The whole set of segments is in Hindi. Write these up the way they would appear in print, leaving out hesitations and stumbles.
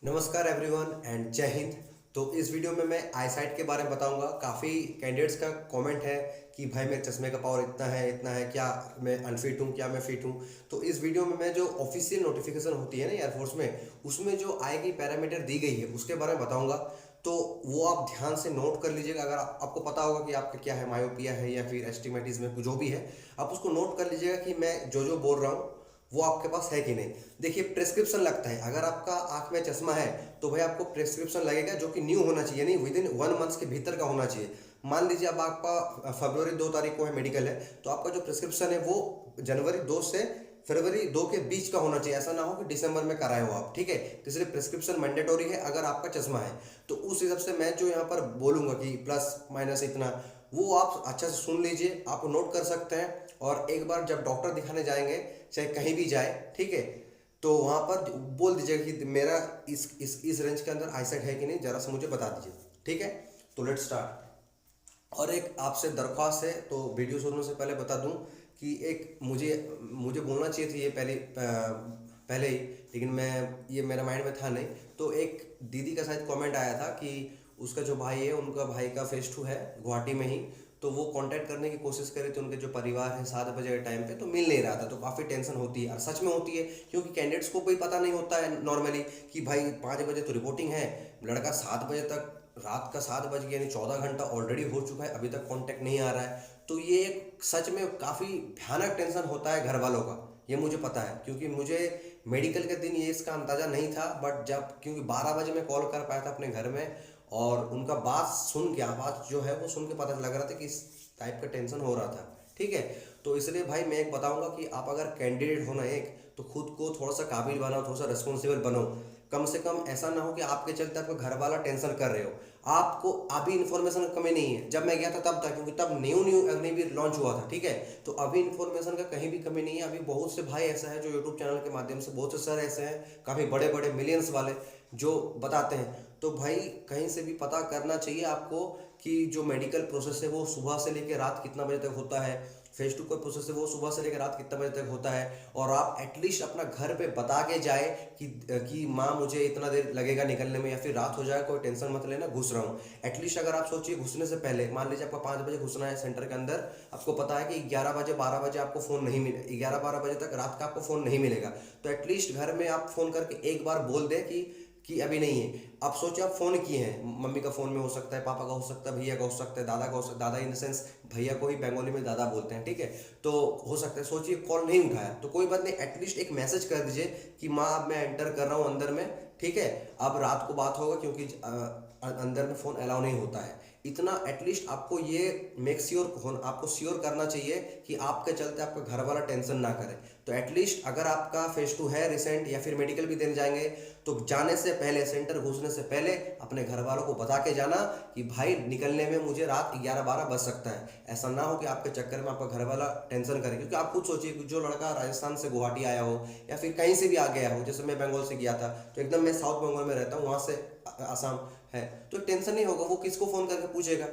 नमस्कार एवरीवन एंड जय हिंद। तो इस वीडियो में मैं आईसाइट के बारे में बताऊंगा। काफ़ी कैंडिडेट्स का कमेंट है कि भाई मेरे चश्मे का पावर इतना है, क्या मैं अनफिट हूँ, क्या मैं फिट हूँ। तो इस वीडियो में मैं जो ऑफिशियल नोटिफिकेशन होती है ना एयरफोर्स में, उसमें जो आएगी पैरामीटर दी गई है उसके बारे में बताऊंगा। तो वो आप ध्यान से नोट कर लीजिएगा। अगर आपको पता होगा कि आपका क्या है, मायोपिया है या फिर एस्टिमेटिज्म जो भी है, आप उसको नोट कर लीजिएगा कि मैं जो बोल रहा हूँ वो आपके पास है कि नहीं। देखिए, प्रेस्क्रिप्शन लगता है। अगर आपका आंख में चश्मा है तो भाई आपको प्रेस्क्रिप्शन लगेगा जो कि न्यू होना चाहिए, नहीं विद इन 1 मंथ के भीतर का होना चाहिए। मान लीजिए अब आपका फरवरी 2 तारीख को है मेडिकल है, तो आपका जो प्रेस्क्रिप्शन है वो जनवरी 2 से फरवरी 2 के बीच का होना चाहिए। ऐसा ना हो कि दिसंबर में कराए हो आप, ठीक है। तो इसलिए प्रेस्क्रिप्शन मैंडेटोरी है अगर आपका चश्मा है। तो उस हिसाब से मैं जो यहाँ पर बोलूँगा कि प्लस माइनस इतना, वो आप अच्छा से सुन लीजिए, आप नोट कर सकते हैं। और एक बार जब डॉक्टर दिखाने जाएंगे, चाहे कहीं भी जाए, ठीक है, तो वहाँ पर बोल दीजिएगा कि मेरा इस रेंज के अंदर आईसाइट है कि नहीं, जरा सा मुझे बता दीजिए, ठीक है। तो लेट्स स्टार्ट। और एक आपसे दरख्वास्त है, तो वीडियो शुरू से पहले बता दूं कि एक मुझे मुझे बोलना चाहिए थी ये पहले ही, लेकिन मैं ये मेरे माइंड में था नहीं। तो एक दीदी का शायद कमेंट आया था कि उसका जो भाई है, उनका भाई का फेस 2 है गुवाहाटी में ही। तो वो कांटेक्ट करने की कोशिश करे तो उनके जो परिवार है 7 बजे के टाइम पे तो मिल नहीं रहा था। तो काफ़ी टेंशन होती है, और सच में होती है, क्योंकि कैंडिडेट्स को कोई पता नहीं होता है नॉर्मली कि भाई 5 बजे तो रिपोर्टिंग है, लड़का 7 बजे तक, रात का 7 बज गया, यानी 14 घंटा ऑलरेडी हो चुका है, अभी तक कांटेक्ट नहीं आ रहा है। तो ये एक सच में काफ़ी भयानक टेंशन होता है घर वालों का, ये मुझे पता है, क्योंकि मुझे मेडिकल के दिन ये इसका अंदाज़ा नहीं था। बट जब, क्योंकि 12 बजे मैं कॉल कर पाया था अपने घर में, और उनका बात सुन के, आवाज़ जो है वो सुन के पता लग रहा था कि इस टाइप का टेंशन हो रहा था, ठीक है। तो इसलिए भाई मैं एक बताऊंगा कि आप अगर कैंडिडेट हो ना एक, तो खुद को थोड़ा सा काबिल बनाओ, थोड़ा सा रिस्पॉन्सिबल बनो। कम से कम ऐसा ना हो कि आपके चलते आपका घर वाला टेंशन कर रहे हो। आपको अभी इन्फॉर्मेशन की कमी नहीं है, जब मैं गया था तब था, क्योंकि तब न्यू न्यू अग्निवीर लॉन्च हुआ था, ठीक है। तो अभी इन्फॉर्मेशन का कहीं भी कमी नहीं है। अभी बहुत से भाई ऐसा है जो यूट्यूब चैनल के माध्यम से, बहुत से सर ऐसे हैं काफ़ी बड़े बड़े मिलियंस वाले, जो बताते हैं। तो भाई कहीं से भी पता करना चाहिए आपको कि जो मेडिकल प्रोसेस है वो सुबह से लेकर रात कितना बजे तक होता है, फेज 2 का प्रोसेस है वो सुबह से लेकर रात कितना बजे तक होता है। और आप एटलीस्ट अपना घर पे बता के जाए कि माँ मुझे इतना देर लगेगा निकलने में, या फिर रात हो जाए, कोई टेंशन मत लेना, घुस रहा हूँ। एटलीस्ट अगर आप सोचिए घुसने से पहले, मान लीजिए आपका 5 बजे घुसना है सेंटर के अंदर, आपको पता है कि 11 बजे 12 बजे आपको फ़ोन नहीं मिले, 11-12 बजे तक रात का आपको फ़ोन नहीं मिलेगा। तो एटलीस्ट घर में आप फ़ोन करके एक बार बोल दें कि अभी नहीं है। आप सोचिए, आप फ़ोन किए हैं, मम्मी का फ़ोन में हो सकता है, पापा का हो सकता है, भैया का हो सकता है, दादा का हो सकता है, दादा इन द सेंस भैया को ही बंगाली में दादा बोलते हैं, ठीक है। तो हो सकता है, सोचिए कॉल नहीं उठाया, तो कोई बात नहीं, एटलीस्ट एक मैसेज कर दीजिए कि माँ अब मैं एंटर कर रहा हूँ अंदर में, ठीक है। अब रात को बात होगा, क्योंकि अंदर में फ़ोन अलाउ नहीं होता है। इतना एटलीस्ट आपको ये मेक श्योर, आपको श्योर करना चाहिए कि आपके चलते आपका घर वाला टेंशन ना करे। तो एटलीस्ट अगर आपका फेज 2 है रिसेंट, या फिर मेडिकल भी देने जाएंगे, तो जाने से पहले, सेंटर घुसने से पहले अपने घर वालों को बता के जाना कि भाई निकलने में मुझे रात 11-12 बज सकता है। ऐसा ना हो कि आपके चक्कर में आपका घर वाला टेंशन करे। क्योंकि आप खुद सोचिए कि जो लड़का राजस्थान से गुवाहाटी आया हो, या फिर कहीं से भी आ गया हो, जैसे मैं बंगाल से गया था, तो एकदम मैं साउथ बंगाल में रहता हूँ, वहाँ से आसाम है, तो टेंशन नहीं होगा। वो किसको फ़ोन करके पूछेगा,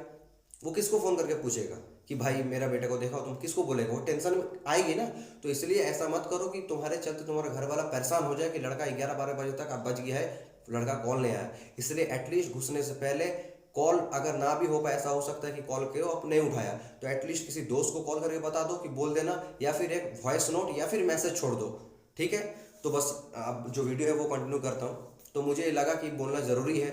वो किसको फ़ोन करके पूछेगा कि भाई मेरा बेटे को देखा हो, तुम किसको बोलेगा, वो टेंशन आएगी ना। तो इसलिए ऐसा मत करो कि तुम्हारे चलते तुम्हारा घर वाला परेशान हो जाए कि लड़का 11-12 बजे तक अब बच गया है, लड़का कॉल नहीं आया। इसलिए एटलीस्ट घुसने से पहले कॉल अगर ना भी हो पाए, ऐसा हो सकता है कि कॉल किया आप नहीं उठाया, तो एटलीस्ट किसी दोस्त को कॉल करके बता दो कि बोल देना, या फिर एक वॉइस नोट या फिर मैसेज छोड़ दो, ठीक है। तो बस अब जो वीडियो है वो कंटिन्यू करता हूँ। तो मुझे लगा कि बोलना ज़रूरी है,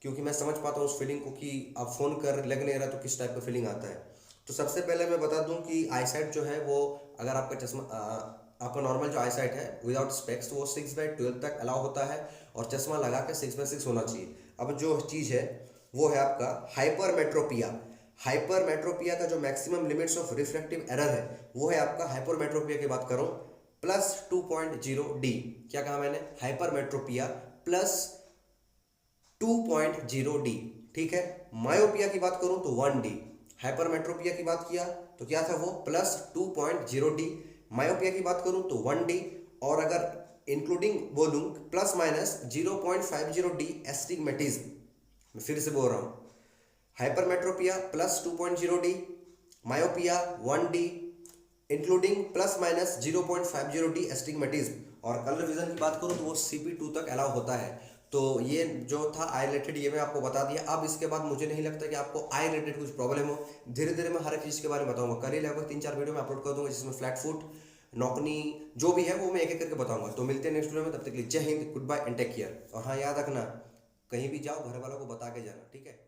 क्योंकि मैं समझ पाता हूँ उस फीलिंग को कि आप फ़ोन कर लग नहीं रहा तो किस टाइप का फीलिंग आता है। तो सबसे पहले मैं बता दूं कि आईसाइट जो है वो, अगर आपका चश्मा, आपका नॉर्मल जो आईसाइट है विदाउट स्पेक्स, तो वो 6/12 तक अलाउ होता है, और चश्मा लगा के 6/6 होना चाहिए। अब जो चीज़ है वो है आपका हाइपरमेट्रोपिया। हाइपरमेट्रोपिया का जो maximum limits of refractive error है वो है आपका, हाइपरमेट्रोपिया की बात करूँ, +2.0D। क्या कहा मैंने, हाइपरमेट्रोपिया +2.0D, ठीक है। मायोपिया की बात करूं तो 1D। हाइपरमेट्रोपिया की बात किया तो क्या था वो, +2.0D। मायोपिया की बात करूं तो 1D। और अगर इंक्लूडिंग बोलूं ±0.50D एस्टिग्मेटिज्म। मैं फिर से बोल रहा हूं, hypermetropia +2.0D, myopia 1D, including ±0.50D astigmatism. और कलर विजन की बात करूं तो वो CP2 तक अलाउ होता है। तो ये जो था आई रिलेटेड ये मैं आपको बता दिया। अब इसके बाद मुझे नहीं लगता कि आपको आई रिलेटेड कुछ प्रॉब्लम हो। धीरे धीरे मैं हर एक चीज़ के बारे में बताऊंगा। कल ही लगभग 3-4 वीडियो में अपलोड कर दूंगा, जिसमें फ्लैट फुट, नौकनी, जो भी है वो मैं एक एक करके बताऊंगा। तो मिलते हैं नेक्स्ट वीडियो में, तब तक के लिए Jai Hind, goodbye and take care. और हाँ, याद रखना, कहीं भी जाओ घर वालों को बता के जाना, ठीक है।